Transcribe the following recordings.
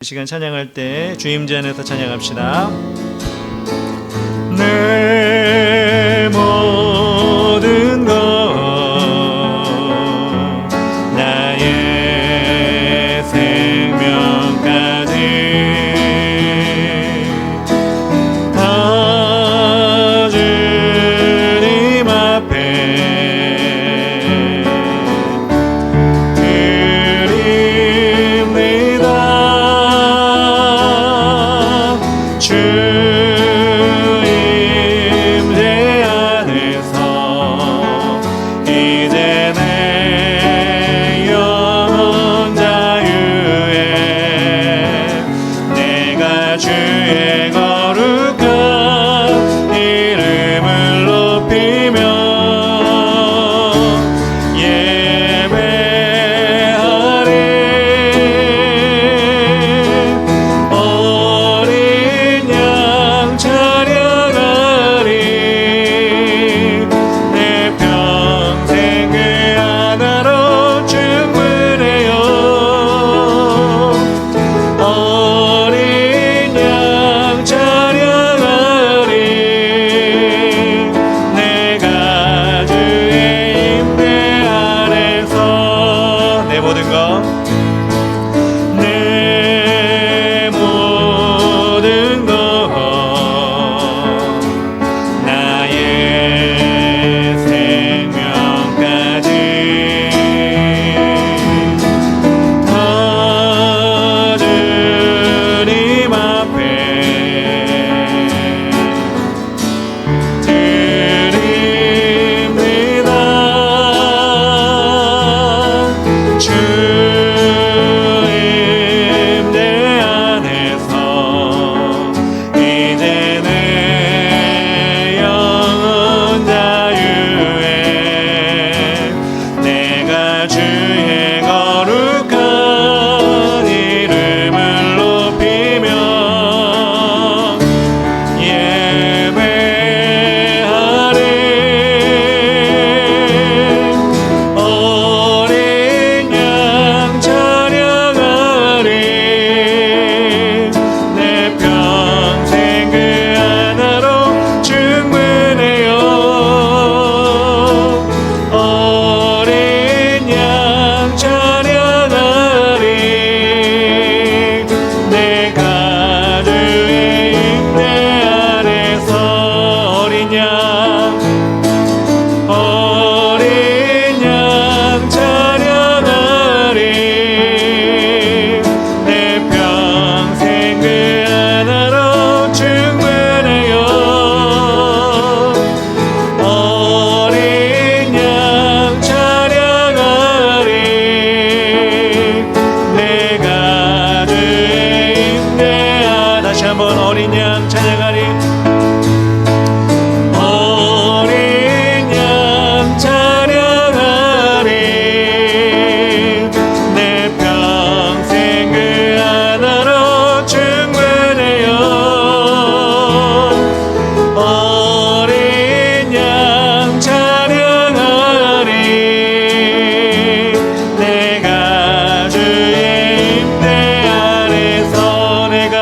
이 시간 찬양할 때 주임제 안에서 찬양합시다. 내 모든 것 나의 생명까지 다 주님 앞에 주의 거룩한 이름을 높이며 예배하리. 어린 양 찬양하리. 내 평생 그 하나로 충분해요. 어린 양 찬양하리. 어린 양 찬양하리. 내 평생 그 하나로 충분해요. 어린 양 찬양하리. 내가 주의 임대 아래서 내가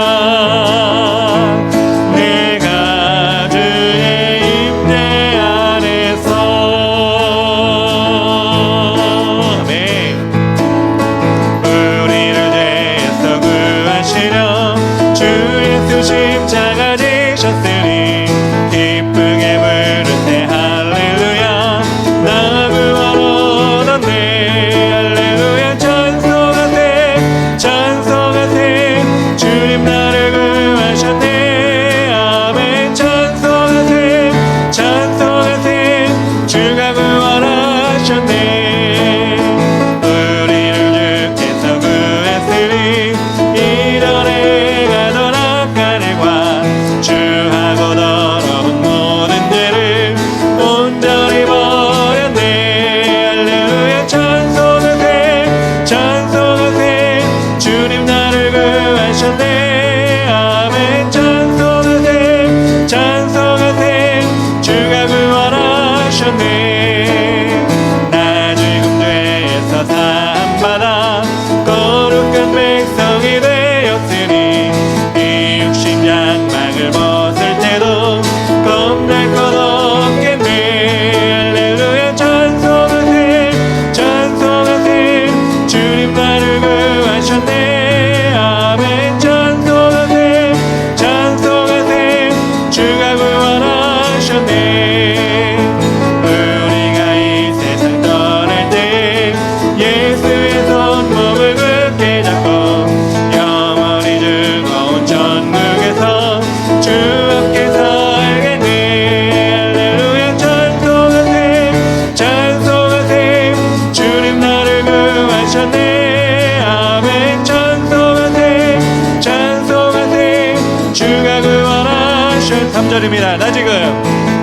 3절입니다.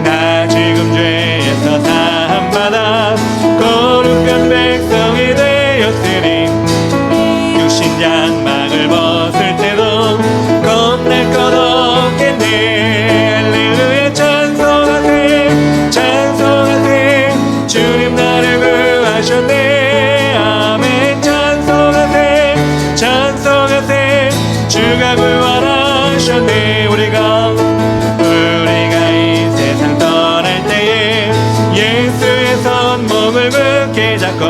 나 지금 죄에서 사함받아 거룩한 백성이 되었으니 육신 장막을 벗을 때도 겁낼 것 없겠네. 할렐루야 찬송하세 찬송하세 주님 나를 구하셨네. 아멘 찬송하세 찬송하세 주가 구원하셨네. 우리가 이 세상 떠날 때에 예수의 손목을 굳게 잡고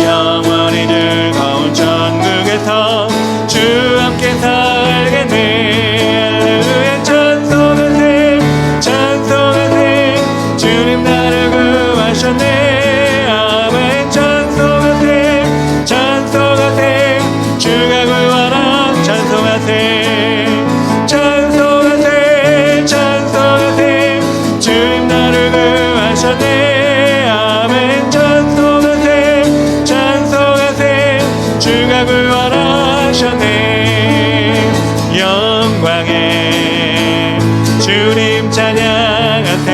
영원히 즐거운 천국에서 주 함께 살겠네. 할렐루야 찬송하세 찬송하세 주님 나를 구하셨네. 아멘 찬송하세 찬송하세 주가 구원하 찬송하세 찬송하세 찬송하세 주님 나를 구하셨네. 아멘 찬송하세 찬송하세 주가 구원하셨네. 영광의 주님 찬양하세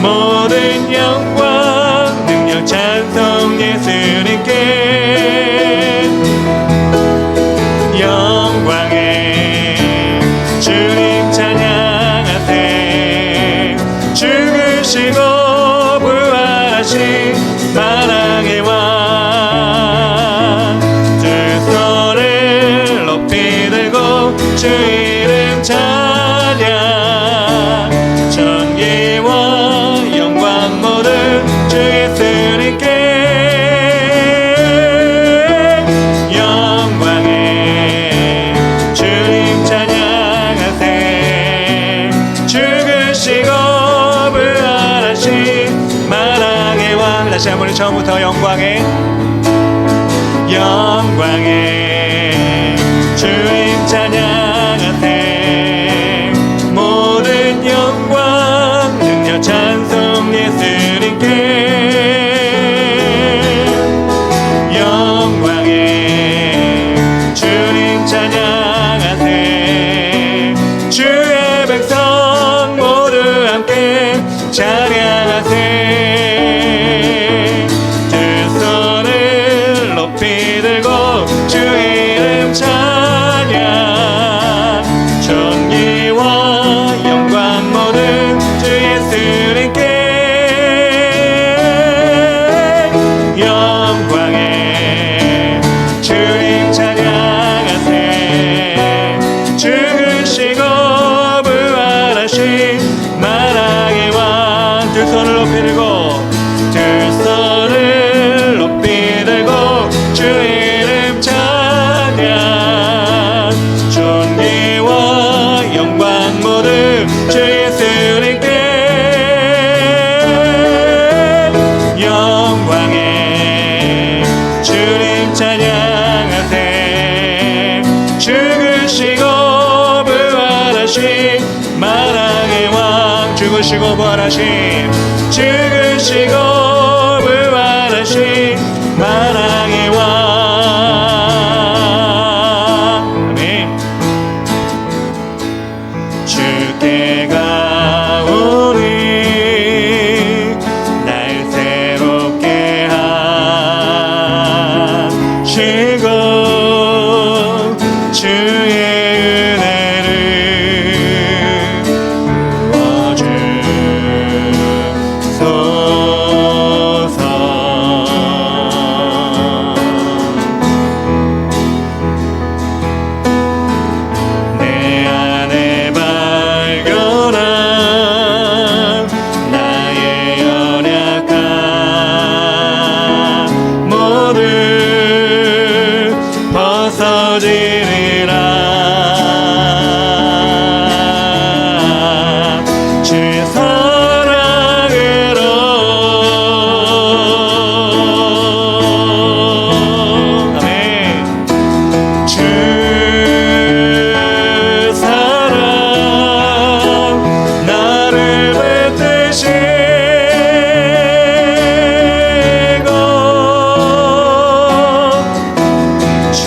모든 영광 능력 찬송 예수님께. 영광의 주님 찬양하세 죽으시고 부활하신 만왕의 왕 두 손을 높이 들고 주 이름 찬양 전기와 영광 모든 주 예수님께. 영광의 주님 찬양하세 죽으시고 부활하신 만왕의 왕. 다시 한번 처음부터 영광의 주님 찬양하세 모든 영광 능력 찬송 예수님께. 영광의 주님 찬양하세 주의 백성 모두 함께 찬양하세 두 손을 높이 들고 주 이름 찬양 존귀와 영광 모든 주 예수님께. 영광의 주님 찬양하세 죽으시고 부활하신 만왕의 왕 두 손을 높이 들고 두 손을 높이 들고 주 이름 찬양 존귀와 영광 모든 주 예수님께. 영광의 주님 찬양하세 죽으시고 부활하신 만왕의 왕 죽으시고 부활하신 죽으시고 부활하신 만왕의 왕. 아멘. 주께 가오니 날 새롭게 하시고 주의 은혜를 부어주소서. 내 안에 발견한 나의 연약함 모두 벗어지리라. 주의 사랑으로. 아멘. 주 사랑 나를 붙드시고 주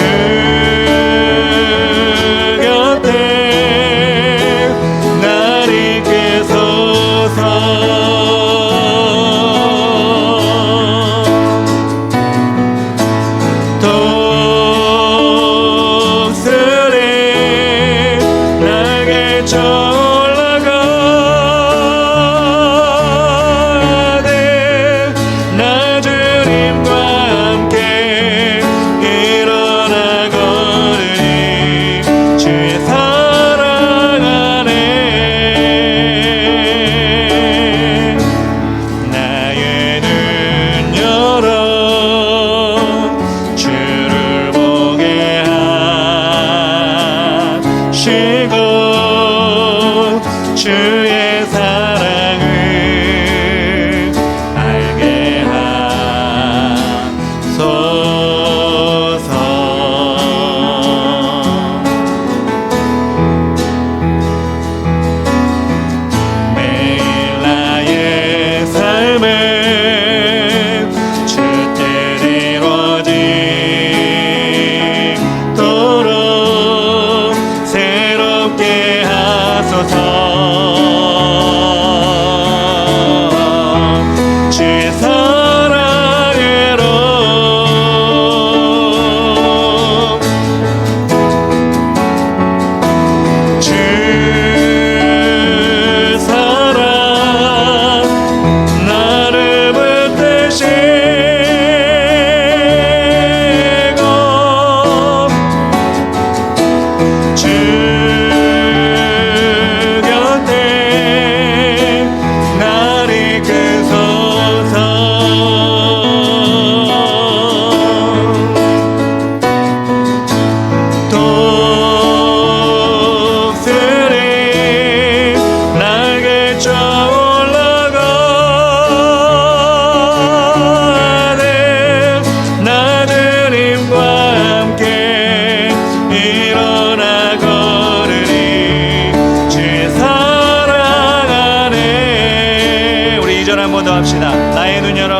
1절 한 번 더 합시다. 나의 눈 열어,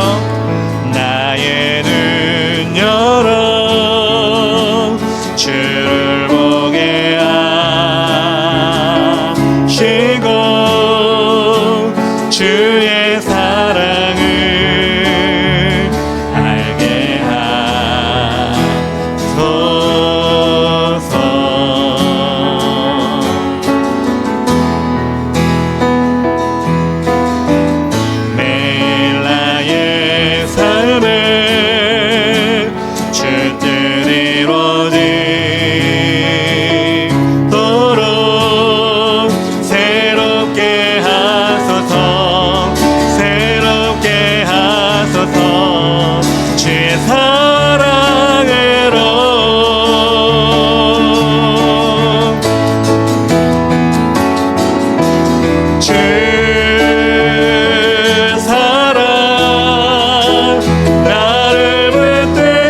나의 눈 열어, 주를 보게 하시고 주의 사랑을 알게 하소서. 매일 나의 삶을 주 뜻 이루어지도록 새롭게 하소서, 새롭게 하소서. 주의 사랑으로 주 사랑 나를 붙드시고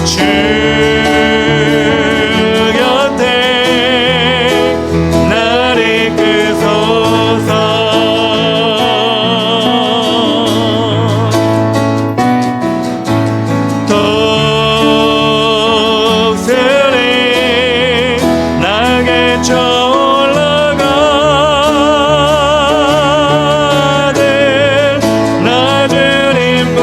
주 곁에 날 이끄소서. 독수리 날개 쳐 올라가듯 나 주님과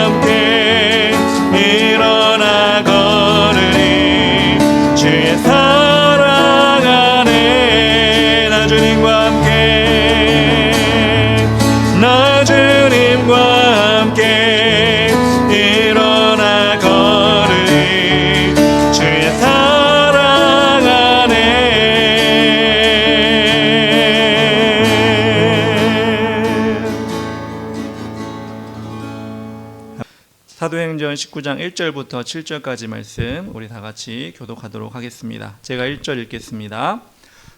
함께 일어나 걸으리. 주의 사랑 안에 나 주님과 함께, 나 주님과 함께 일어나 걸으리. 주의 사랑 안에. 사도행전 19장 1절부터 7절까지 말씀 우리 다 같이 교독하도록 하겠습니다. 제가 1절 읽겠습니다.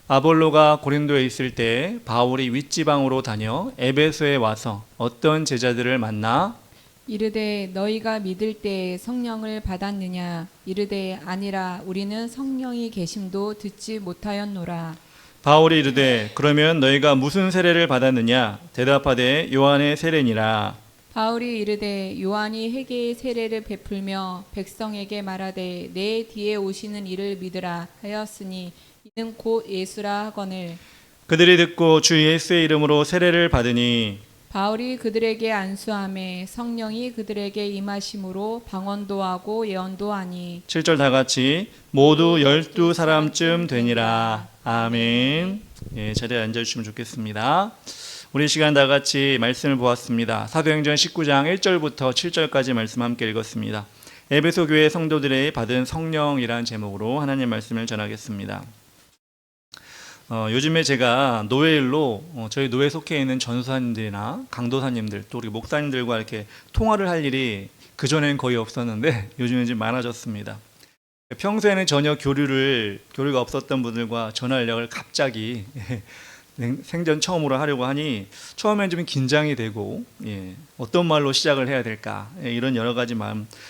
아볼로가 고린도에 있을 때 바울이 윗지방으로 다녀 에베소에 와서 어떤 제자들을 만나 이르되 너희가 믿을 때에 성령을 받았느냐? 이르되 아니라 우리는 성령이 계심도 듣지 못하였노라. 바울이 이르되 그러면 너희가 무슨 세례를 받았느냐? 대답하되 요한의 세례니라. 바울이 이르되 요한이 회개의 세례를 베풀며 백성에게 말하되 내 뒤에 오시는 이를 믿으라 하였으니 이는 곧 예수라 하거늘. 그들이 듣고 주 예수의 이름으로 세례를 받으니 바울이 그들에게 안수하매 성령이 그들에게 임하심으로 방언도 하고 예언도 하니. 7절 다 같이 모두 12사람쯤 되니라. 아멘. 예, 자리에 앉아주시면 좋겠습니다. 우리 시간 다 같이 말씀을 보았습니다. 사도행전 19장 1절부터 7절까지 말씀 함께 읽었습니다. 에베소 교회 성도들의 받은 성령이라는 제목으로 하나님 말씀을 전하겠습니다. 요즘에 제가 노예일로 저희 노예 속해 있는 전도사님들이나 강도사님들 또 우리 목사님들과 이렇게 통화를 할 일이 그전엔 거의 없었는데 요즘엔 좀 많아졌습니다. 평소에는 전혀 교류가 없었던 분들과 전화 연락을 갑자기 생전 처음으로 하려고 하니 처음엔 좀 긴장이 되고 어떤 말로 시작을 해야 될까 이런 여러 가지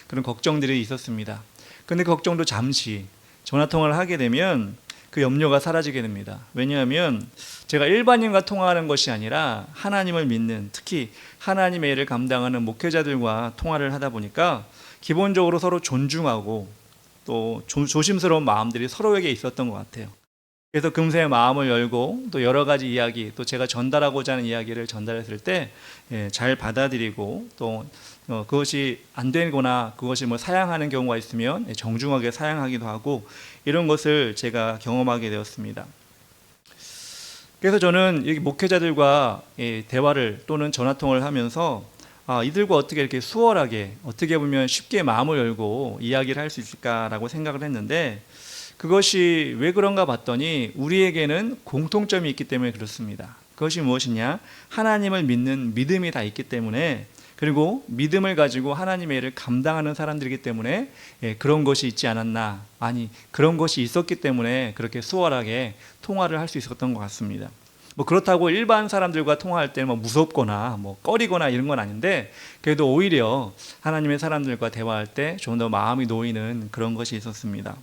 그런 걱정들이 있었습니다. 그런데 그 걱정도 잠시 전화통화를 하게 되면 그 염려가 사라지게 됩니다. 왜냐하면 제가 일반인과 통화하는 것이 아니라 하나님을 믿는, 특히 하나님의 일을 감당하는 목회자들과 통화를 하다 보니까 기본적으로 서로 존중하고 또 조심스러운 마음들이 서로에게 있었던 것 같아요. 그래서 금세 마음을 열고 또 여러 가지 이야기, 또 제가 전달하고자 하는 이야기를 전달했을 때 잘 받아들이고 또 그것이 안 되거나 그것이 사양하는 경우가 있으면 정중하게 사양하기도 하고 이런 것을 제가 경험하게 되었습니다. 그래서 저는 여기 목회자들과 대화를 또는 전화통화를 하면서 이들과 어떻게 이렇게 수월하게, 어떻게 보면 쉽게 마음을 열고 이야기를 할 수 있을까라고 생각을 했는데, 그것이 왜 그런가 봤더니 우리에게는 공통점이 있기 때문에 그렇습니다. 그것이 무엇이냐? 하나님을 믿는 믿음이 다 있기 때문에, 그리고 믿음을 가지고 하나님의 일을 감당하는 사람들이기 때문에 그런 것이 있지 않았나, 아니 그런 것이 있었기 때문에 그렇게 수월하게 통화를 할 수 있었던 것 같습니다. 그렇다고 일반 사람들과 통화할 때는 무섭거나 꺼리거나 이런 건 아닌데, 그래도 오히려 하나님의 사람들과 대화할 때 좀 더 마음이 놓이는 그런 것이 있었습니다.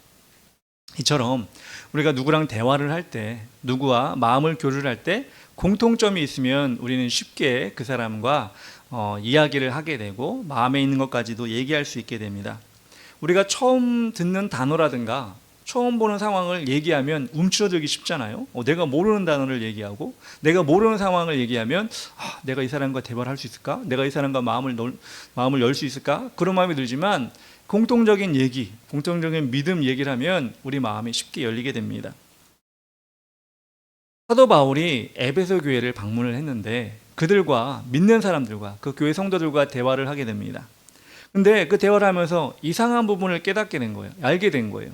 이처럼 우리가 누구랑 대화를 할 때, 누구와 마음을 교류를 할 때 공통점이 있으면 우리는 쉽게 그 사람과 이야기를 하게 되고 마음에 있는 것까지도 얘기할 수 있게 됩니다. 우리가 처음 듣는 단어라든가 처음 보는 상황을 얘기하면 움츠러들기 쉽잖아요. 내가 모르는 단어를 얘기하고 내가 모르는 상황을 얘기하면 내가 이 사람과 대화를 할 수 있을까? 내가 이 사람과 마음을 열 수 있을까? 그런 마음이 들지만 공통적인 얘기, 공통적인 믿음 얘기를 하면 우리 마음이 쉽게 열리게 됩니다. 사도 바울이 에베소 교회를 방문을 했는데 그들과 믿는 사람들과 그 교회 성도들과 대화를 하게 됩니다. 근데 그 대화를 하면서 이상한 부분을 깨닫게 된 거예요. 알게 된 거예요.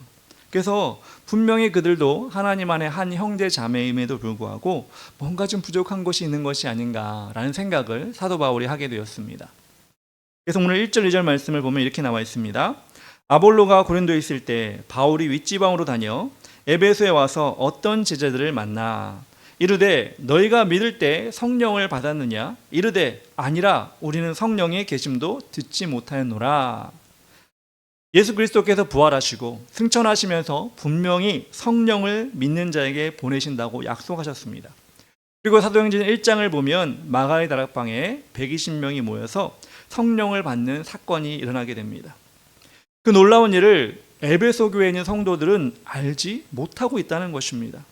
그래서 분명히 그들도 하나님 안에 한 형제 자매임에도 불구하고 뭔가 좀 부족한 것이 있는 것이 아닌가라는 생각을 사도 바울이 하게 되었습니다. 그래서 오늘 1절 2절 말씀을 보면 이렇게 나와 있습니다. 아볼로가 고린도에 있을 때 바울이 윗지방으로 다녀 에베소에 와서 어떤 제자들을 만나 이르되 너희가 믿을 때 성령을 받았느냐? 이르되 아니라 우리는 성령의 계심도 듣지 못하였노라. 예수 그리스도께서 부활하시고 승천하시면서 분명히 성령을 믿는 자에게 보내신다고 약속하셨습니다. 그리고 사도행전 1장을 보면 마가의 다락방에 120명이 모여서 성령을 받는 사건이 일어나게 됩니다. 그 놀라운 일을 에베소 교회에 있는 성도들은 알지 못하고 있다는 것입니다.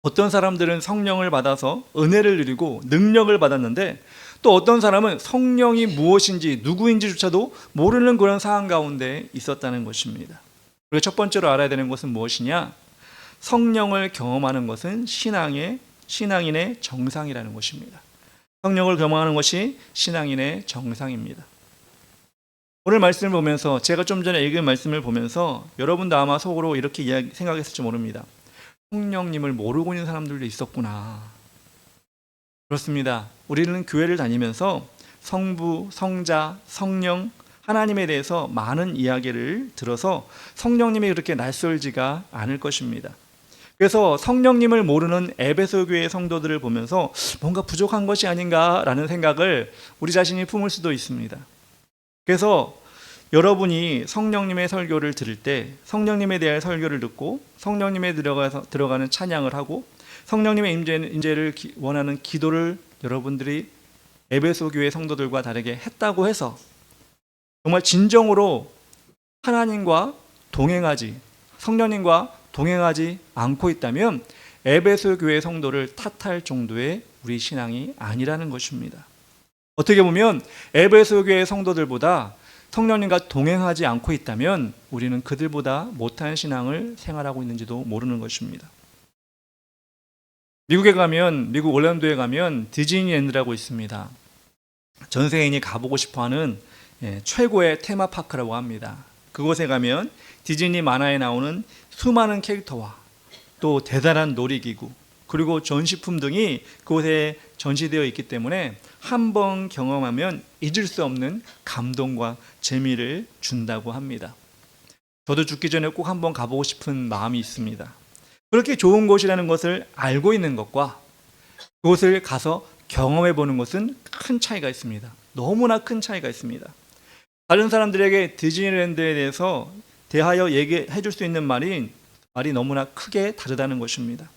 어떤 사람들은 성령을 받아서 은혜를 누리고 능력을 받았는데 또 어떤 사람은 성령이 무엇인지 누구인지조차도 모르는 그런 상황 가운데 있었다는 것입니다. 그리고 첫 번째로 알아야 되는 것은 무엇이냐? 성령을 경험하는 것은 신앙인의 정상이라는 것입니다. 성령을 경험하는 것이 신앙인의 정상입니다. 오늘 말씀을 보면서 제가 좀 전에 읽은 말씀을 보면서 여러분도 아마 속으로 이렇게 생각했을지 모릅니다. 성령님을 모르고 있는 사람들도 있었구나. 그렇습니다. 우리는 교회를 다니면서 성부, 성자, 성령, 하나님에 대해서 많은 이야기를 들어서 성령님이 그렇게 낯설지가 않을 것입니다. 그래서 성령님을 모르는 에베소 교회 성도들을 보면서 뭔가 부족한 것이 아닌가라는 생각을 우리 자신이 품을 수도 있습니다. 그래서 여러분이 성령님의 설교를 들을 때 성령님에 대한 설교를 듣고 성령님에 들어가는 찬양을 하고 성령님의 임재를 원하는 기도를 여러분들이 에베소 교회 성도들과 다르게 했다고 해서 정말 진정으로 하나님과 동행하지 성령님과 동행하지 않고 있다면 에베소 교회 성도를 탓할 정도의 우리 신앙이 아니라는 것입니다. 어떻게 보면 에베소 교회 성도들보다 성령님과 동행하지 않고 있다면 우리는 그들보다 못한 신앙을 생활하고 있는지도 모르는 것입니다. 미국 올랜도에 가면 디즈니랜드라고 있습니다. 전 세계인이 가보고 싶어하는 최고의 테마파크라고 합니다. 그곳에 가면 디즈니 만화에 나오는 수많은 캐릭터와 또 대단한 놀이기구 그리고 전시품 등이 그곳에 전시되어 있기 때문에 한 번 경험하면 잊을 수 없는 감동과 재미를 준다고 합니다. 저도 죽기 전에 꼭 한번 가보고 싶은 마음이 있습니다. 그렇게 좋은 곳이라는 것을 알고 있는 것과 그곳을 가서 경험해 보는 것은 큰 차이가 있습니다. 너무나 큰 차이가 있습니다. 다른 사람들에게 디즈니랜드에 대해서 대하여 얘기해 줄 수 있는 말이 너무나 크게 다르다는 것입니다.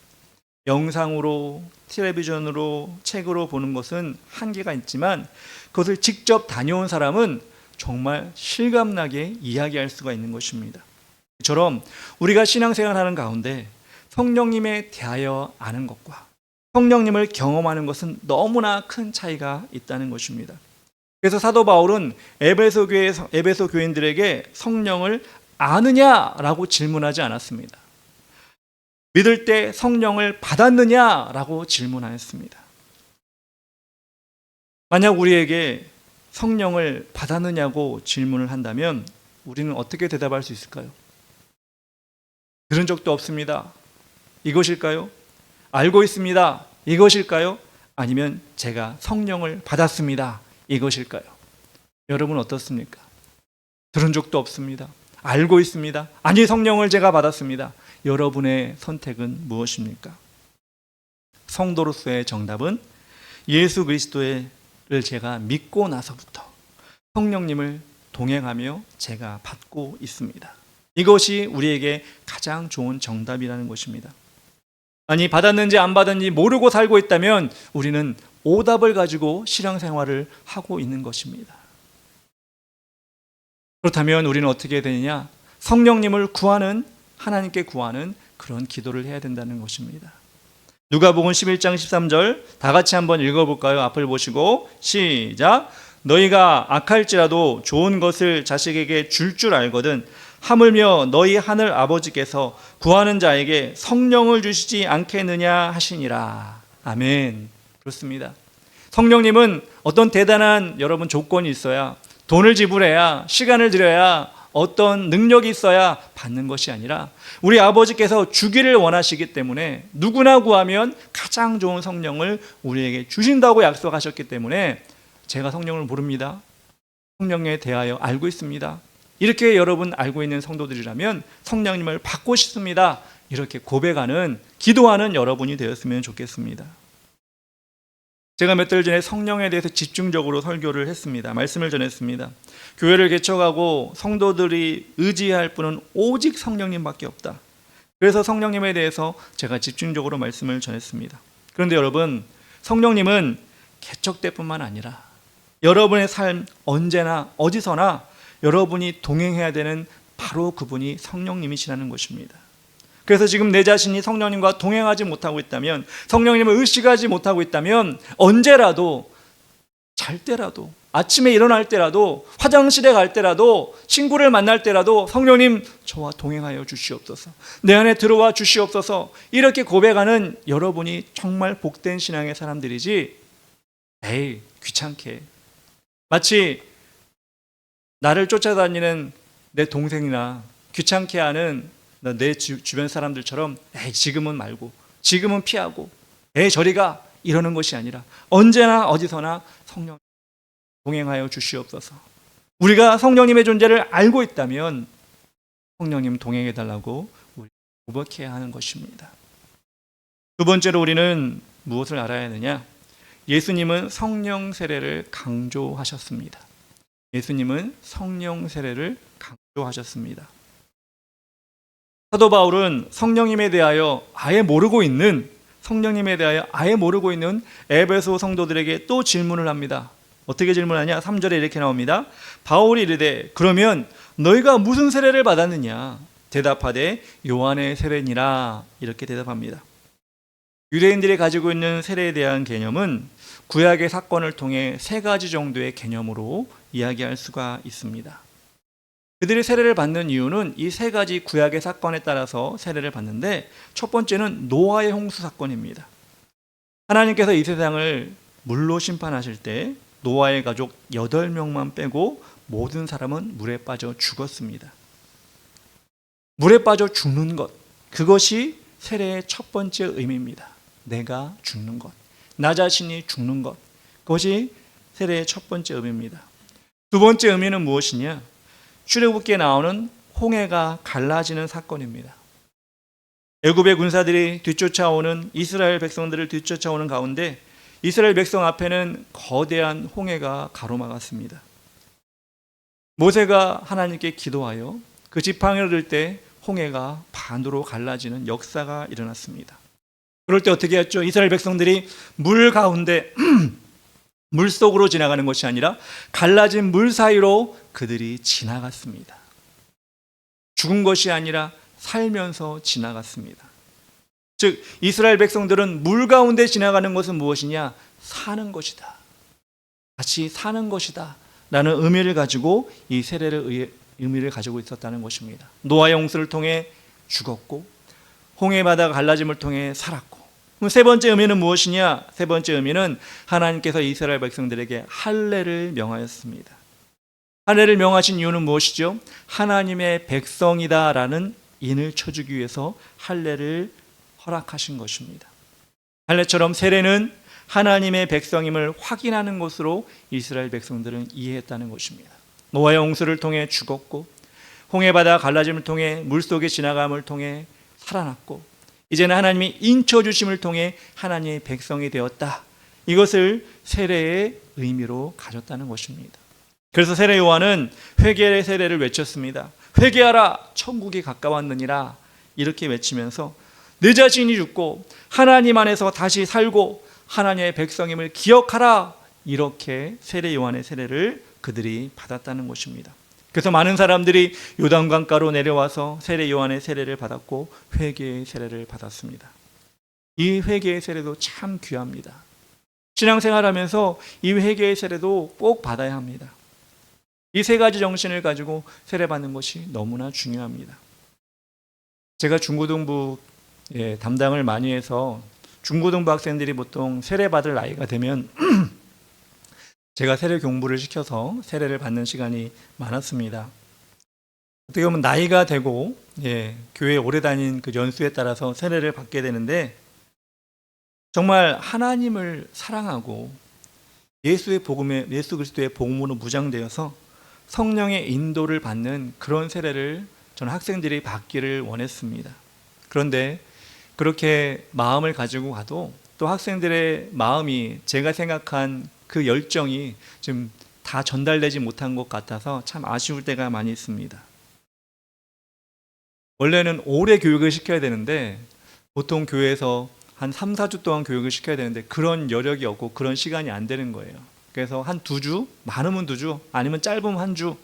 영상으로, 텔레비전으로, 책으로 보는 것은 한계가 있지만 그것을 직접 다녀온 사람은 정말 실감나게 이야기할 수가 있는 것입니다. 이처럼 우리가 신앙생활하는 가운데 성령님에 대하여 아는 것과 성령님을 경험하는 것은 너무나 큰 차이가 있다는 것입니다. 그래서 사도 바울은 에베소 교인들에게 성령을 아느냐라고 질문하지 않았습니다. 믿을 때 성령을 받았느냐라고 질문하였습니다. 만약 우리에게 성령을 받았느냐고 질문을 한다면 우리는 어떻게 대답할 수 있을까요? 들은 적도 없습니다. 이것일까요? 알고 있습니다. 이것일까요? 아니면 제가 성령을 받았습니다. 이것일까요? 여러분 어떻습니까? 들은 적도 없습니다. 알고 있습니다. 아니, 성령을 제가 받았습니다. 여러분의 선택은 무엇입니까? 성도로서의 정답은 예수 그리스도를 제가 믿고 나서부터 성령님을 동행하며 제가 받고 있습니다. 이것이 우리에게 가장 좋은 정답이라는 것입니다. 아니, 받았는지 안 받았는지 모르고 살고 있다면 우리는 오답을 가지고 신앙생활을 하고 있는 것입니다. 그렇다면 우리는 어떻게 해야 되느냐? 성령님을 구하는, 하나님께 구하는 그런 기도를 해야 된다는 것입니다. 누가복음 11장 13절 다 같이 한번 읽어볼까요? 앞을 보시고 시작. 너희가 악할지라도 좋은 것을 자식에게 줄 알거든 하물며 너희 하늘 아버지께서 구하는 자에게 성령을 주시지 않겠느냐 하시니라. 아멘. 그렇습니다. 성령님은 어떤 대단한 여러분 조건이 있어야, 돈을 지불해야, 시간을 들여야, 어떤 능력이 있어야 받는 것이 아니라 우리 아버지께서 주기를 원하시기 때문에 누구나 구하면 가장 좋은 성령을 우리에게 주신다고 약속하셨기 때문에 제가 성령을 모릅니다. 성령에 대하여 알고 있습니다. 이렇게 여러분 알고 있는 성도들이라면 성령님을 받고 싶습니다. 이렇게 고백하는, 기도하는 여러분이 되었으면 좋겠습니다. 제가 몇 달 전에 성령에 대해서 집중적으로 설교를 했습니다. 말씀을 전했습니다. 교회를 개척하고 성도들이 의지할 분은 오직 성령님밖에 없다. 그래서 성령님에 대해서 제가 집중적으로 말씀을 전했습니다. 그런데 여러분, 성령님은 개척 때뿐만 아니라 여러분의 삶 언제나 어디서나 여러분이 동행해야 되는 바로 그분이 성령님이시라는 것입니다. 그래서 지금 내 자신이 성령님과 동행하지 못하고 있다면, 성령님을 의식하지 못하고 있다면 언제라도, 잘 때라도, 아침에 일어날 때라도, 화장실에 갈 때라도, 친구를 만날 때라도 성령님 저와 동행하여 주시옵소서, 내 안에 들어와 주시옵소서, 이렇게 고백하는 여러분이 정말 복된 신앙의 사람들이지, 에이 귀찮게, 마치 나를 쫓아다니는 내 동생이나 귀찮게 하는 내 주변 사람들처럼 에이 지금은 말고, 지금은 피하고, 에이 저리가, 이러는 것이 아니라 언제나 어디서나 성령 동행하여 주시옵소서. 우리가 성령님의 존재를 알고 있다면 성령님 동행해 달라고 우리 고백해야 하는 것입니다. 두 번째로 우리는 무엇을 알아야 하느냐? 예수님은 성령 세례를 강조하셨습니다. 예수님은 성령 세례를 강조하셨습니다. 사도 바울은 성령님에 대하여 아예 모르고 있는 에베소 성도들에게 또 질문을 합니다. 어떻게 질문하냐? 3절에 이렇게 나옵니다. 바울이 이르되 그러면 너희가 무슨 세례를 받았느냐? 대답하되 요한의 세례니라. 이렇게 대답합니다. 유대인들이 가지고 있는 세례에 대한 개념은 구약의 사건을 통해 세 가지 정도의 개념으로 이야기할 수가 있습니다. 그들이 세례를 받는 이유는 이 세 가지 구약의 사건에 따라서 세례를 받는데, 첫 번째는 노아의 홍수 사건입니다. 하나님께서 이 세상을 물로 심판하실 때 노아의 가족 8명만 빼고 모든 사람은 물에 빠져 죽었습니다. 물에 빠져 죽는 것, 그것이 세례의 첫 번째 의미입니다. 내가 죽는 것, 나 자신이 죽는 것, 그것이 세례의 첫 번째 의미입니다. 두 번째 의미는 무엇이냐? 출애굽기에 나오는 홍해가 갈라지는 사건입니다. 애굽의 군사들이 뒤쫓아오는, 이스라엘 백성들을 뒤쫓아오는 가운데 이스라엘 백성 앞에는 거대한 홍해가 가로막았습니다. 모세가 하나님께 기도하여 그 지팡이를 들 때 홍해가 반으로 갈라지는 역사가 일어났습니다. 그럴 때 어떻게 했죠? 이스라엘 백성들이 물 가운데 물 속으로 지나가는 것이 아니라 갈라진 물 사이로 그들이 지나갔습니다. 죽은 것이 아니라 살면서 지나갔습니다. 즉 이스라엘 백성들은 물 가운데 지나가는 것은 무엇이냐? 사는 것이다, 같이 사는 것이다 라는 의미를 가지고 이 세례를 의미를 가지고 있었다는 것입니다. 노아의 홍수를 통해 죽었고 홍해 바다가 갈라짐을 통해 살았고, 그럼 세 번째 의미는 무엇이냐? 세 번째 의미는 하나님께서 이스라엘 백성들에게 할례를 명하였습니다. 할례를 명하신 이유는 무엇이죠? 하나님의 백성이다라는 인을 쳐주기 위해서 할례를 허락하신 것입니다. 할례처럼 세례는 하나님의 백성임을 확인하는 것으로 이스라엘 백성들은 이해했다는 것입니다. 노아의 홍수를 통해 죽었고 홍해바다 갈라짐을 통해 물속에 지나감을 통해 살아났고, 이제는 하나님이 인쳐주심을 통해 하나님의 백성이 되었다. 이것을 세례의 의미로 가졌다는 것입니다. 그래서 세례 요한은 회개의 세례를 외쳤습니다. 회개하라 천국이 가까웠느니라 이렇게 외치면서 내 자신이 죽고 하나님 안에서 다시 살고 하나님의 백성임을 기억하라 이렇게 세례 요한의 세례를 그들이 받았다는 것입니다. 그래서 많은 사람들이 요단강가로 내려와서 세례 요한의 세례를 받았고 회개의 세례를 받았습니다. 이 회개의 세례도 참 귀합니다. 신앙생활하면서 이 회개의 세례도 꼭 받아야 합니다. 이 세 가지 정신을 가지고 세례받는 것이 너무나 중요합니다. 제가 중고등부 담당을 많이 해서 중고등부 학생들이 보통 세례받을 나이가 되면 제가 세례 공부를 시켜서 세례를 받는 시간이 많았습니다. 어떻게 보면 나이가 되고 교회에 오래 다닌 그 연수에 따라서 세례를 받게 되는데 정말 하나님을 사랑하고 예수 그리스도의 복음으로 무장되어서 성령의 인도를 받는 그런 세례를 저는 학생들이 받기를 원했습니다. 그런데 그렇게 마음을 가지고 가도 또 학생들의 마음이 제가 생각한 그 열정이 지금 다 전달되지 못한 것 같아서 참 아쉬울 때가 많이 있습니다. 원래는 오래 교육을 시켜야 되는데 보통 교회에서 한 3, 4주 동안 교육을 시켜야 되는데 그런 여력이 없고 그런 시간이 안 되는 거예요. 그래서 한 2주, 많으면 2주, 아니면 짧으면 1주,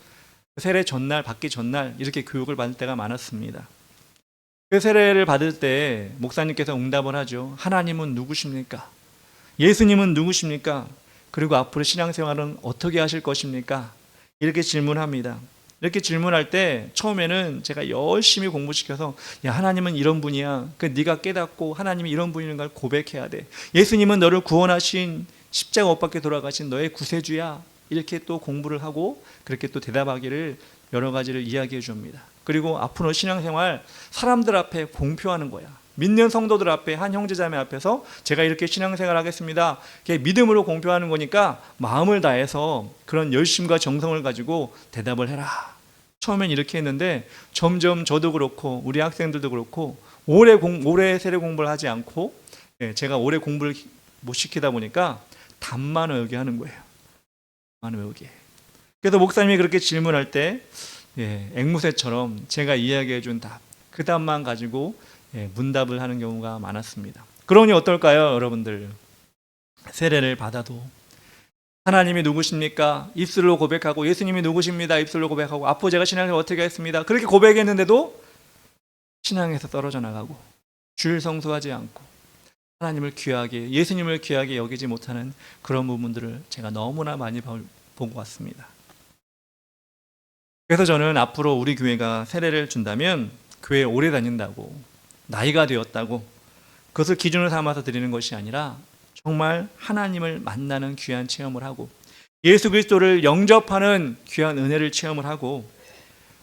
세례 전날, 받기 전날 이렇게 교육을 받을 때가 많았습니다. 그 세례를 받을 때 목사님께서 응답을 하죠. 하나님은 누구십니까? 예수님은 누구십니까? 그리고 앞으로 신앙생활은 어떻게 하실 것입니까? 이렇게 질문합니다. 이렇게 질문할 때 처음에는 제가 열심히 공부시켜서 야 하나님은 이런 분이야. 그 네가 깨닫고 하나님이 이런 분인 걸 고백해야 돼. 예수님은 너를 구원하신 십자가 못 박혀 돌아가신 너의 구세주야. 이렇게 또 공부를 하고 그렇게 또 대답하기를 여러 가지를 이야기해 줍니다. 그리고 앞으로 신앙생활 사람들 앞에 공표하는 거야. 믿는 성도들 앞에 한 형제자매 앞에서 제가 이렇게 신앙생활 하겠습니다. 믿음으로 공표하는 거니까 마음을 다해서 그런 열심과 정성을 가지고 대답을 해라. 처음엔 이렇게 했는데 점점 저도 그렇고 우리 학생들도 그렇고 오래 세례 공부를 하지 않고 제가 오래 공부를 못 시키다 보니까 답만 외우게 하는 거예요. 답만 외우게. 그래서 목사님이 그렇게 질문할 때 앵무새처럼 제가 이야기해 준 답, 그 답만 가지고 문답을 하는 경우가 많았습니다. 그러니 어떨까요, 여러분들? 세례를 받아도 하나님이 누구십니까? 입술로 고백하고 예수님이 누구십니다. 입술로 고백하고 앞으로 제가 신앙을 어떻게 했습니다. 그렇게 고백했는데도 신앙에서 떨어져 나가고 주일 성수하지 않고 하나님을 귀하게 예수님을 귀하게 여기지 못하는 그런 부분들을 제가 너무나 많이 보고 왔습니다. 그래서 저는 앞으로 우리 교회가 세례를 준다면 교회에 오래 다닌다고 나이가 되었다고 그것을 기준으로 삼아서 드리는 것이 아니라 정말 하나님을 만나는 귀한 체험을 하고 예수 그리스도를 영접하는 귀한 은혜를 체험을 하고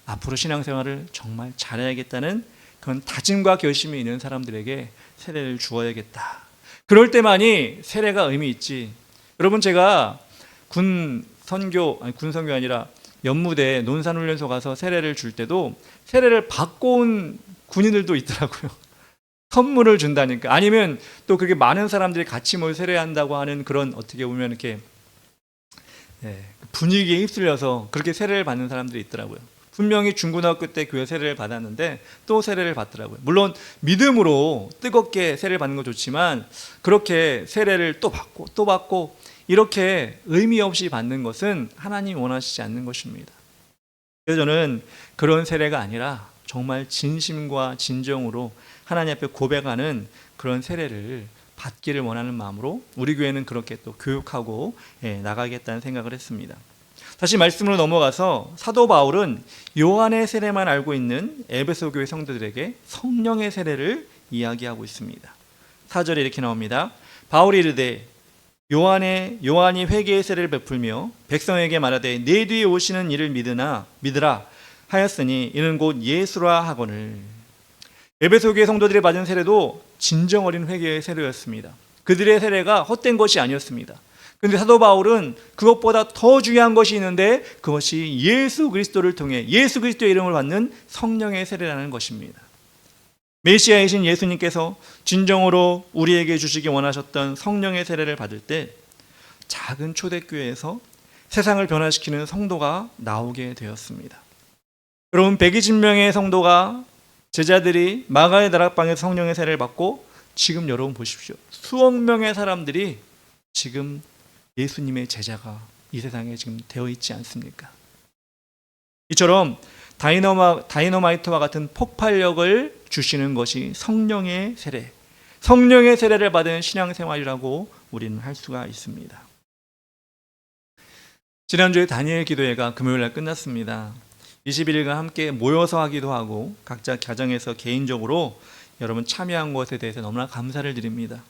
앞으로 신앙생활을 정말 잘해야겠다는 그런 다짐과 결심이 있는 사람들에게 세례를 주어야겠다. 그럴 때만이 세례가 의미 있지. 여러분 제가 군 선교 아니라 연무대 논산훈련소 가서 세례를 줄 때도 세례를 받고 온 군인들도 있더라고요. 선물을 준다니까. 아니면 또 그렇게 많은 사람들이 같이 모여 세례한다고 하는 그런 어떻게 보면 이렇게 분위기에 휩쓸려서 그렇게 세례를 받는 사람들이 있더라고요. 분명히 중고등학교 때 교회 세례를 받았는데 또 세례를 받더라고요. 물론 믿음으로 뜨겁게 세례를 받는 건 좋지만 그렇게 세례를 또 받고 이렇게 의미 없이 받는 것은 하나님이 원하시지 않는 것입니다. 그래서 저는 그런 세례가 아니라 정말 진심과 진정으로 하나님 앞에 고백하는 그런 세례를 받기를 원하는 마음으로 우리 교회는 그렇게 또 교육하고 나가겠다는 생각을 했습니다. 다시 말씀으로 넘어가서 사도 바울은 요한의 세례만 알고 있는 에베소 교회 성도들에게 성령의 세례를 이야기하고 있습니다. 4절에 이렇게 나옵니다. 바울이 이르되 요한이 회개의 세례를 베풀며 백성에게 말하되 내 뒤에 오시는 이를 믿으라 하였으니 이는 곧 예수라 하거늘. 에베소 교회 성도들이 받은 세례도 진정 어린 회개의 세례였습니다. 그들의 세례가 헛된 것이 아니었습니다. 그런데 사도 바울은 그것보다 더 중요한 것이 있는데 그것이 예수 그리스도를 통해 예수 그리스도의 이름을 받는 성령의 세례라는 것입니다. 메시아이신 예수님께서 진정으로 우리에게 주시기 원하셨던 성령의 세례를 받을 때 작은 초대교회에서 세상을 변화시키는 성도가 나오게 되었습니다. 여러분 120명의 성도가 제자들이 마가의 다락방에서 성령의 세례를 받고 지금 여러분 보십시오. 수억 명의 사람들이 지금 예수님의 제자가 이 세상에 지금 되어 있지 않습니까? 이처럼 다이너마이트와 같은 폭발력을 주시는 것이 성령의 세례, 성령의 세례를 받은 신앙생활이라고 우리는 할 수가 있습니다. 지난주에 다니엘 기도회가 금요일날 끝났습니다. 21일간 함께 모여서 하기도 하고 각자 가정에서 개인적으로 여러분 참여한 것에 대해서 너무나 감사를 드립니다.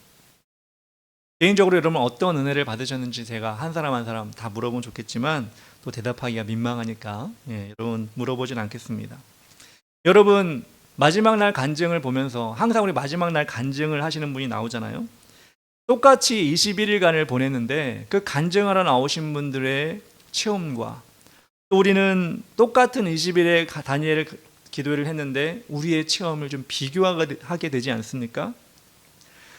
개인적으로 여러분 어떤 은혜를 받으셨는지 제가 한 사람 한 사람 다 물어보면 좋겠지만 또 대답하기가 민망하니까 여러분 물어보진 않겠습니다. 여러분 마지막 날 간증을 보면서 항상 우리 마지막 날 간증을 하시는 분이 나오잖아요. 똑같이 21일간을 보냈는데 그 간증하러 나오신 분들의 체험과 또 우리는 똑같은 20일에 다니엘 기도회를 했는데 우리의 체험을 좀 비교하게 되지 않습니까?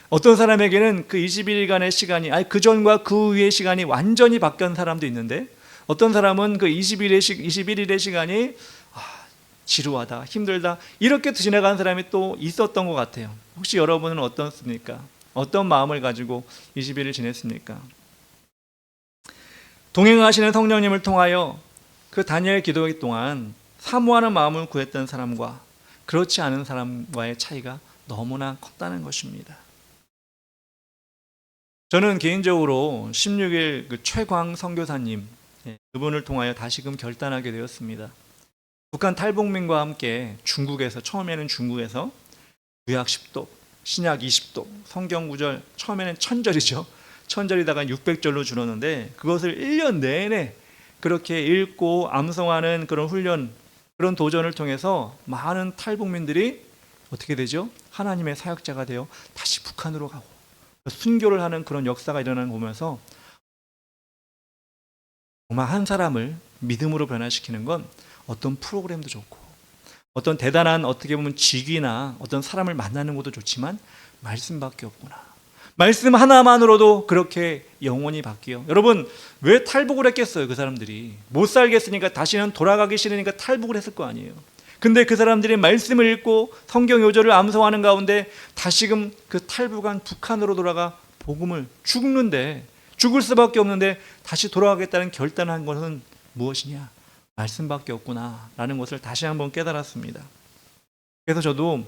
어떤 사람에게는 그 21일간의 시간이 그 전과 그 후의 시간이 완전히 바뀐 사람도 있는데 어떤 사람은 그 21일의 시간이 지루하다, 힘들다 이렇게 지나간 사람이 또 있었던 것 같아요. 혹시 여러분은 어떻습니까? 어떤 마음을 가지고 20일을 지냈습니까? 동행하시는 성령님을 통하여 그 다니엘 기도회 동안 사모하는 마음을 구했던 사람과 그렇지 않은 사람과의 차이가 너무나 컸다는 것입니다. 저는 개인적으로 16일 그 최광 선교사님 그분을 통하여 다시금 결단하게 되었습니다. 북한 탈북민과 함께 처음에는 중국에서 구약 10도, 신약 20도, 성경 구절 처음에는 1000절이죠. 1000절이다가 600절로 줄었는데 그것을 1년 내내 그렇게 읽고 암송하는 그런 훈련, 그런 도전을 통해서 많은 탈북민들이 어떻게 되죠? 하나님의 사역자가 되어 다시 북한으로 가고 순교를 하는 그런 역사가 일어나는 거 보면서 정말 한 사람을 믿음으로 변화시키는 건 어떤 프로그램도 좋고 어떤 대단한 어떻게 보면 직위나 어떤 사람을 만나는 것도 좋지만 말씀밖에 없구나. 말씀 하나만으로도 그렇게 영혼이 바뀌어요. 여러분 왜 탈북을 했겠어요? 그 사람들이 못 살겠으니까 다시는 돌아가기 싫으니까 탈북을 했을 거 아니에요. 근데 그 사람들이 말씀을 읽고 성경 요절을 암송하는 가운데 다시금 그 탈북한 북한으로 돌아가 복음을 죽을 수밖에 없는데 다시 돌아가겠다는 결단한 것은 무엇이냐? 말씀밖에 없구나 라는 것을 다시 한번 깨달았습니다. 그래서 저도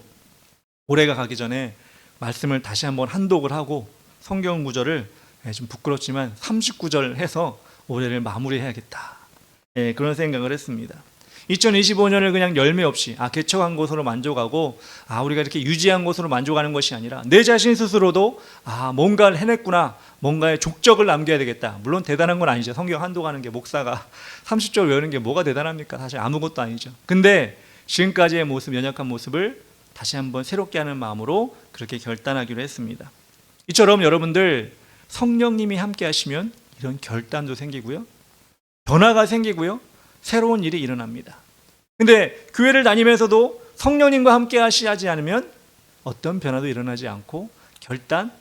올해가 가기 전에 말씀을 다시 한번 한독을 하고 성경 구절을 좀 부끄럽지만 39절 해서 올해를 마무리해야겠다. 그런 생각을 했습니다. 2025년을 그냥 열매 없이 개척한 것으로 만족하고 우리가 이렇게 유지한 것으로 만족하는 것이 아니라 내 자신 스스로도 뭔가를 해냈구나, 뭔가의 족적을 남겨야 되겠다. 물론 대단한 건 아니죠. 성경 한독하는 게 목사가 30절 외우는 게 뭐가 대단합니까? 사실 아무것도 아니죠. 근데 지금까지의 모습, 연약한 모습을 다시 한번 새롭게 하는 마음으로 그렇게 결단하기로 했습니다. 이처럼 여러분들 성령님이 함께 하시면 이런 결단도 생기고요, 변화가 생기고요, 새로운 일이 일어납니다. 근데 교회를 다니면서도 성령님과 함께 하시지 않으면 어떤 변화도 일어나지 않고 결단,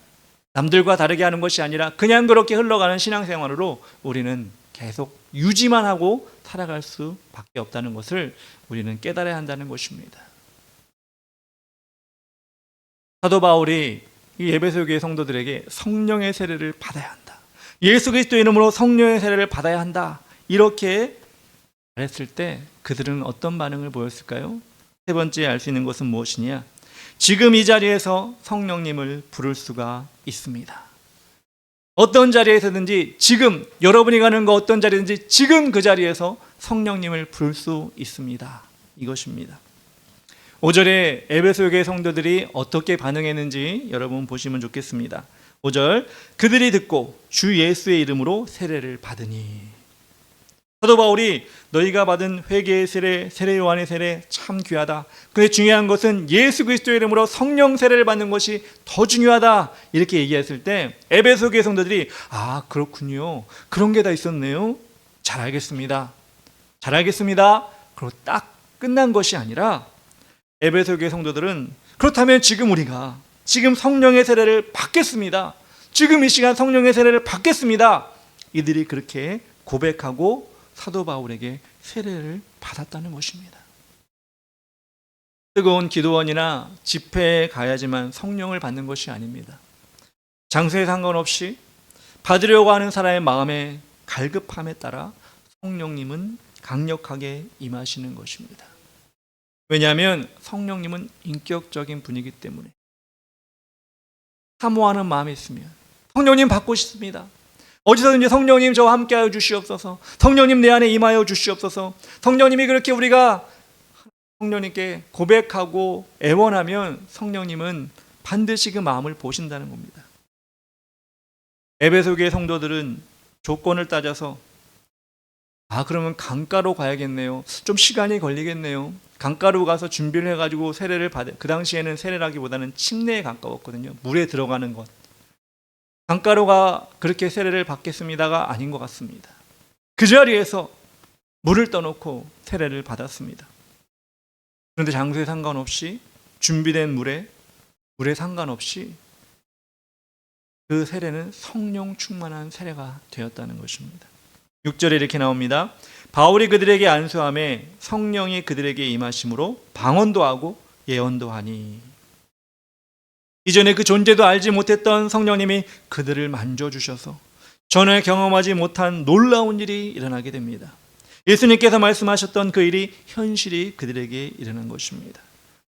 남들과 다르게 하는 것이 아니라 그냥 그렇게 흘러가는 신앙생활으로 우리는 계속 유지만 하고 살아갈 수밖에 없다는 것을 우리는 깨달아야 한다는 것입니다. 사도 바울이 이 에베소 교회 성도들에게 성령의 세례를 받아야 한다, 예수 그리스도 이름으로 성령의 세례를 받아야 한다, 이렇게 말했을 때 그들은 어떤 반응을 보였을까요? 세 번째 알 수 있는 것은 무엇이냐? 지금 이 자리에서 성령님을 부를 수가 있습니다. 어떤 자리에서든지 지금 여러분이 가는 거 어떤 자리든지 지금 그 자리에서 성령님을 부를 수 있습니다. 이것입니다. 5절에 에베소 교회 성도들이 어떻게 반응했는지 여러분 보시면 좋겠습니다. 5절, 그들이 듣고 주 예수의 이름으로 세례를 받으니. 사도 바울이 너희가 받은 회개의 세례 요한의 세례 참 귀하다. 근데 중요한 것은 예수 그리스도의 이름으로 성령 세례를 받는 것이 더 중요하다. 이렇게 얘기했을 때 에베소 교회 성도들이 그렇군요. 그런 게 다 있었네요. 잘 알겠습니다. 그리고 딱 끝난 것이 아니라 에베소 교회 성도들은 그렇다면 지금 성령의 세례를 받겠습니다. 지금 이 시간 성령의 세례를 받겠습니다. 이들이 그렇게 고백하고 사도 바울에게 세례를 받았다는 것입니다. 뜨거운 기도원이나 집회에 가야지만 성령을 받는 것이 아닙니다. 장소에 상관없이 받으려고 하는 사람의 마음의 갈급함에 따라 성령님은 강력하게 임하시는 것입니다. 왜냐하면 성령님은 인격적인 분이기 때문에 사모하는 마음이 있으면 성령님 받고 싶습니다. 어디서든지 성령님 저와 함께하여 주시옵소서. 성령님 내 안에 임하여 주시옵소서. 성령님이 그렇게 우리가 성령님께 고백하고 애원하면 성령님은 반드시 그 마음을 보신다는 겁니다. 에베소 교회 성도들은 조건을 따져서 그러면 강가로 가야겠네요. 좀 시간이 걸리겠네요. 강가로 가서 준비를 해가지고 세례를 받아. 그 당시에는 세례라기보다는 침례에 가까웠거든요. 물에 들어가는 것. 강가로 가 그렇게 세례를 받겠습니다가 아닌 것 같습니다. 그 자리에서 물을 떠놓고 세례를 받았습니다. 그런데 장소에 상관없이 준비된 물에 상관없이 그 세례는 성령 충만한 세례가 되었다는 것입니다. 6절에 이렇게 나옵니다. 바울이 그들에게 안수함에 성령이 그들에게 임하심으로 방언도 하고 예언도 하니. 이전에 그 존재도 알지 못했던 성령님이 그들을 만져주셔서 전에 경험하지 못한 놀라운 일이 일어나게 됩니다. 예수님께서 말씀하셨던 그 일이 현실이 그들에게 일어난 것입니다.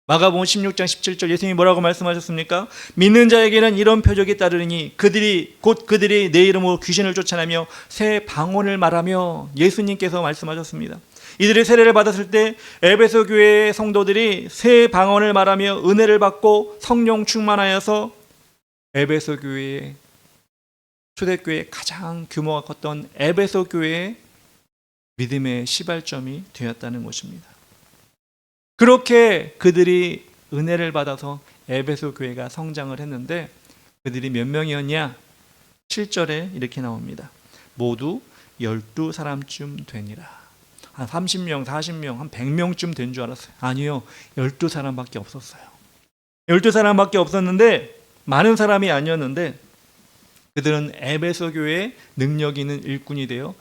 마가복음 16장 17절 예수님이 뭐라고 말씀하셨습니까? 믿는 자에게는 이런 표적이 따르니 그들이 내 이름으로 귀신을 쫓아내며 새 방언을 말하며 예수님께서 말씀하셨습니다. 이들이 세례를 받았을 때 에베소 교회의 성도들이 새 방언을 말하며 은혜를 받고 성령 충만하여서 에베소 교회의 초대교회의 가장 규모가 컸던 에베소 교회의 믿음의 시발점이 되었다는 것입니다. 그렇게 그들이 은혜를 받아서 에베소 교회가 성장을 했는데 그들이 몇 명이었냐? 7절에 이렇게 나옵니다. 모두 12사람쯤 되니라. 한 30명, 40명, 한 100명쯤 된 줄 알았어요. 아니요. 12사람밖에 없었어요. 12사람밖에 없었는데 많은 사람이 아니었는데 그들은 에베소 교회에 능력 있는 일꾼이 되어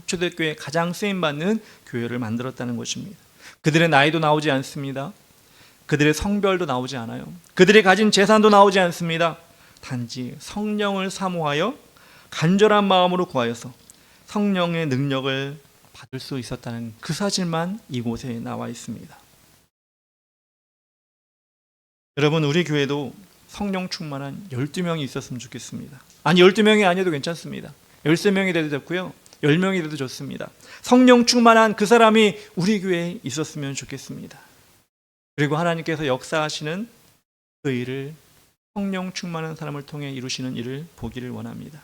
초대교회 가장 쓰임받는 교회를 만들었다는 것입니다. 그들의 나이도 나오지 않습니다. 그들의 성별도 나오지 않아요. 그들이 가진 재산도 나오지 않습니다. 단지 성령을 사모하여 간절한 마음으로 구하여서 성령의 능력을 받을 수 있었다는 그 사실만 이곳에 나와 있습니다. 여러분, 우리 교회도 성령 충만한 12명이 있었으면 좋겠습니다. 아니 12명이 아니어도 괜찮습니다. 13명이 돼도 좋고요. 10명이 돼도 좋습니다. 성령 충만한 그 사람이 우리 교회에 있었으면 좋겠습니다. 그리고 하나님께서 역사하시는 그 일을 성령 충만한 사람을 통해 이루시는 일을 보기를 원합니다.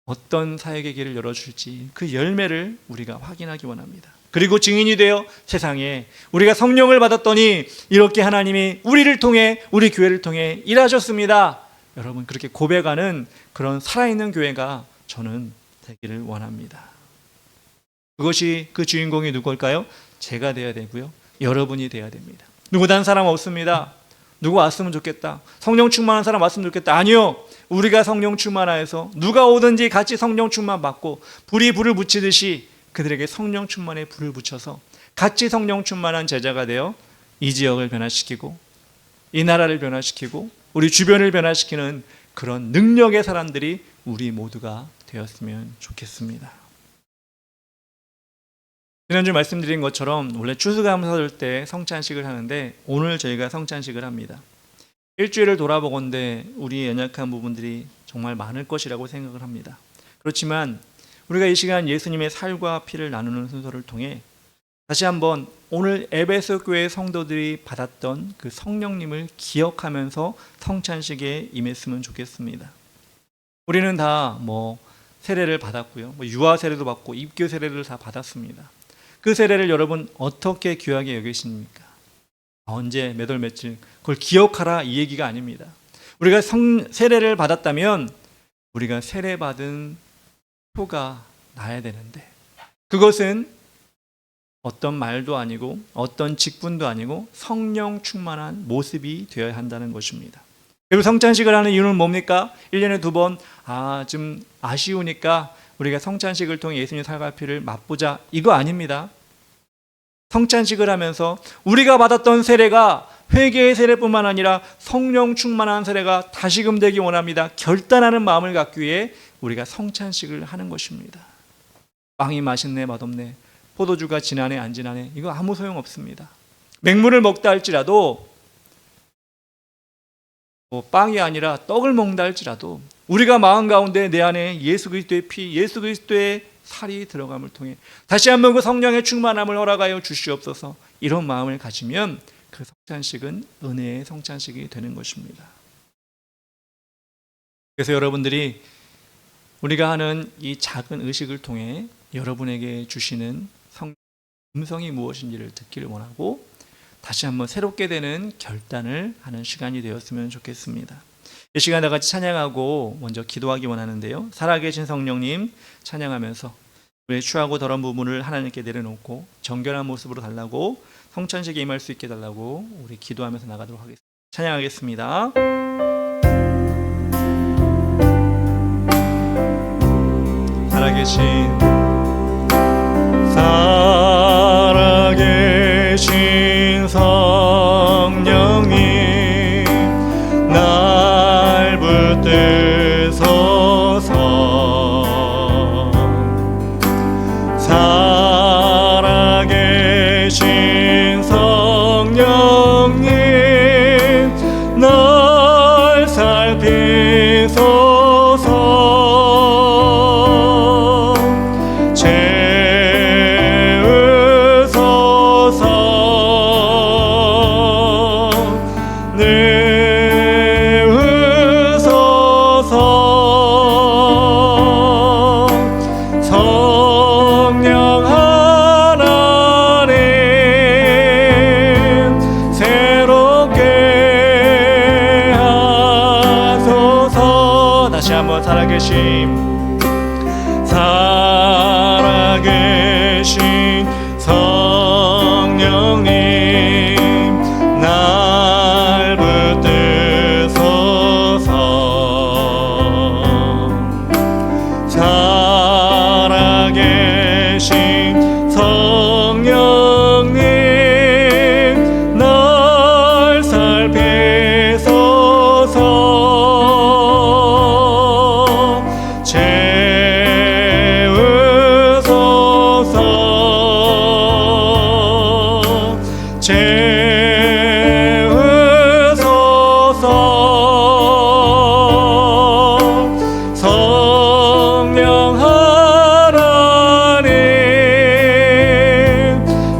어떤 사역의 길을 열어줄지 그 열매를 우리가 확인하기 원합니다. 그리고 증인이 되어 세상에 우리가 성령을 받았더니 이렇게 하나님이 우리를 통해 우리 교회를 통해 일하셨습니다. 여러분 그렇게 고백하는 그런 살아있는 교회가 저는 되기를 원합니다. 그것이 그 주인공이 누굴까요? 제가 되어야 되고요. 여러분이 되어야 됩니다. 누구 다른 사람 없습니다. 누구 왔으면 좋겠다. 성령 충만한 사람 왔으면 좋겠다. 아니요. 우리가 성령 충만하여서 누가 오든지 같이 성령 충만 받고 불이 불을 붙이듯이 그들에게 성령 충만의 불을 붙여서 같이 성령 충만한 제자가 되어 이 지역을 변화시키고 이 나라를 변화시키고 우리 주변을 변화시키는 그런 능력의 사람들이 우리 모두가 되었으면 좋겠습니다. 지난주 말씀드린 것처럼 원래 추수감사절 때 성찬식을 하는데 오늘 저희가 성찬식을 합니다. 일주일을 돌아보건대 우리의 연약한 부분들이 정말 많을 것이라고 생각을 합니다. 그렇지만 우리가 이 시간 예수님의 살과 피를 나누는 순서를 통해 다시 한번 오늘 에베소 교회 성도들이 받았던 그 성령님을 기억하면서 성찬식에 임했으면 좋겠습니다. 우리는 다 세례를 받았고요. 유아 세례도 받고 입교 세례를 다 받았습니다. 그 세례를 여러분 어떻게 귀하게 여기십니까? 언제 몇 월 며칠 그걸 기억하라 이 얘기가 아닙니다. 우리가 세례를 받았다면 우리가 세례받은 표가 나야 되는데 그것은 어떤 말도 아니고 어떤 직분도 아니고 성령 충만한 모습이 되어야 한다는 것입니다. 그리고 성찬식을 하는 이유는 뭡니까? 1년에 2번 좀 아쉬우니까 우리가 성찬식을 통해 예수님의 살과 피를 맛보자 이거 아닙니다. 성찬식을 하면서 우리가 받았던 세례가 회개의 세례뿐만 아니라 성령 충만한 세례가 다시금 되기 원합니다. 결단하는 마음을 갖기 위해 우리가 성찬식을 하는 것입니다. 빵이 맛있네 맛없네, 포도주가 진하네 안 진하네, 이거 아무 소용없습니다. 맹물을 먹다 할지라도, 빵이 아니라 떡을 먹는다 할지라도 우리가 마음 가운데 내 안에 예수 그리스도의 피, 예수 그리스도의 살이 들어감을 통해 다시 한번 그 성령의 충만함을 허락하여 주시옵소서, 이런 마음을 가지면 그 성찬식은 은혜의 성찬식이 되는 것입니다. 그래서 여러분들이 우리가 하는 이 작은 의식을 통해 여러분에게 주시는 음성이 무엇인지를 듣기를 원하고 다시 한번 새롭게 되는 결단을 하는 시간이 되었으면 좋겠습니다. 이 시간 다 같이 찬양하고 먼저 기도하기 원하는데요. 살아계신 성령님 찬양하면서 우리의 추하고 더러운 부분을 하나님께 내려놓고 정결한 모습으로 달라고 성찬식에 임할 수 있게 달라고 우리 기도하면서 나가도록 하겠습니다. 찬양하겠습니다. 살아계신 성령님 날 붙드소서. 살아계신 성령님 날 살피소서. 살아계신 성령님 날 붙드소서. 살아계신 성령님 날 살피소서. 성령 하나님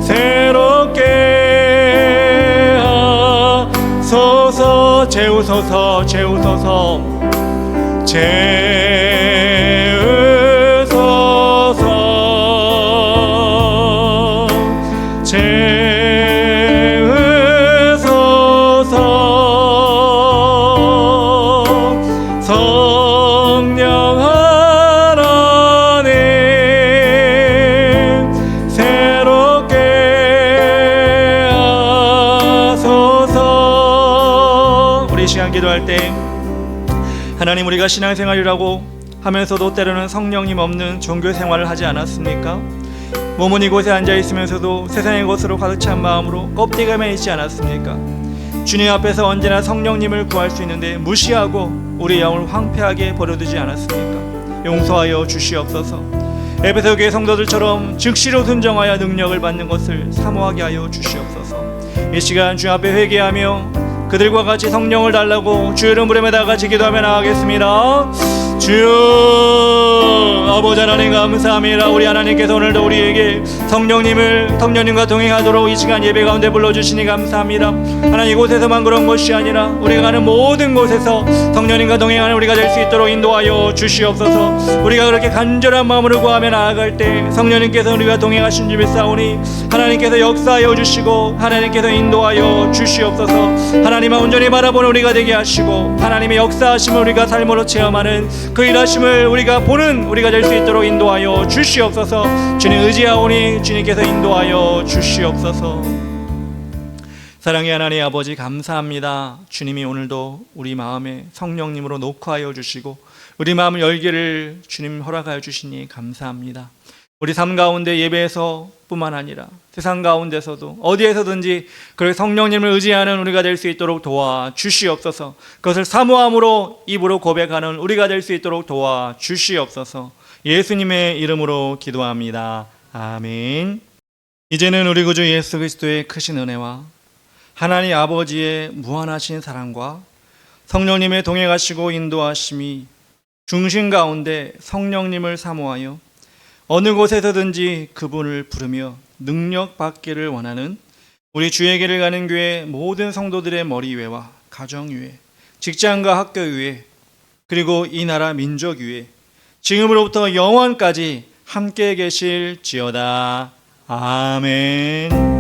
새롭게 하소서. 재우소서 재우소서 성령 하나님 새롭게 하소서. 우리 시간 기도할 때 하나님, 우리가 신앙생활이라고 하면서도 때로는 성령님 없는 종교 생활을 하지 않았습니까? 몸은 이곳에 앉아있으면서도 세상의 것으로 가득 찬 마음으로 껍데기만 있지 않았습니까? 주님 앞에서 언제나 성령님을 구할 수 있는데 무시하고 우리 영을 황폐하게 버려두지 않았습니까? 용서하여 주시옵소서. 에베소 교회 성도들처럼 즉시로 순종하여 능력을 받는 것을 사모하게 하여 주시옵소서. 이 시간 주 앞에 회개하며 그들과 같이 성령을 달라고 주 이름 부르며 다 같이 기도하며 나가겠습니다. 주여, 아버지 하나님 감사합니다. 우리 하나님께서 오늘도 우리에게 성령님과 동행하도록 이 시간 예배 가운데 불러주시니 감사합니다. 하나님, 이곳에서만 그런 것이 아니라 우리가 가는 모든 곳에서 성령님과 동행하는 우리가 될 수 있도록 인도하여 주시옵소서. 우리가 그렇게 간절한 마음으로 구하며 나아갈 때 성령님께서 우리와 동행하신 줄 믿사오니 하나님께서 역사하여 주시고 하나님께서 인도하여 주시옵소서. 하나님을 온전히 바라보는 우리가 되게 하시고 하나님의 역사하심을 우리가 삶으로 체험하는 그 일하심을 우리가 보는 우리가 될 수 있도록 인도하여 주시옵소서. 주님 의지하오니 주님께서 인도하여 주시옵소서. 사랑의 하나님 아버지 감사합니다. 주님이 오늘도 우리 마음에 성령님으로 녹화하여 주시고 우리 마음을 열기를 주님 허락하여 주시니 감사합니다. 우리 삶 가운데 예배에서 뿐만 아니라 세상 가운데서도 어디에서든지 그 성령님을 의지하는 우리가 될 수 있도록 도와 주시옵소서. 그것을 사모함으로 입으로 고백하는 우리가 될 수 있도록 도와 주시옵소서. 예수님의 이름으로 기도합니다. 아멘. 이제는 우리 구주 예수 그리스도의 크신 은혜와 하나님 아버지의 무한하신 사랑과 성령님의 동행하시고 인도하심이 중심 가운데 성령님을 사모하여 어느 곳에서든지 그분을 부르며 능력 받기를 원하는 우리 주의 길을 가는 교회 모든 성도들의 머리 위에와 가정 위에, 직장과 학교 위에, 그리고 이 나라 민족 위에 지금으로부터 영원까지 함께 계실지어다. 아멘.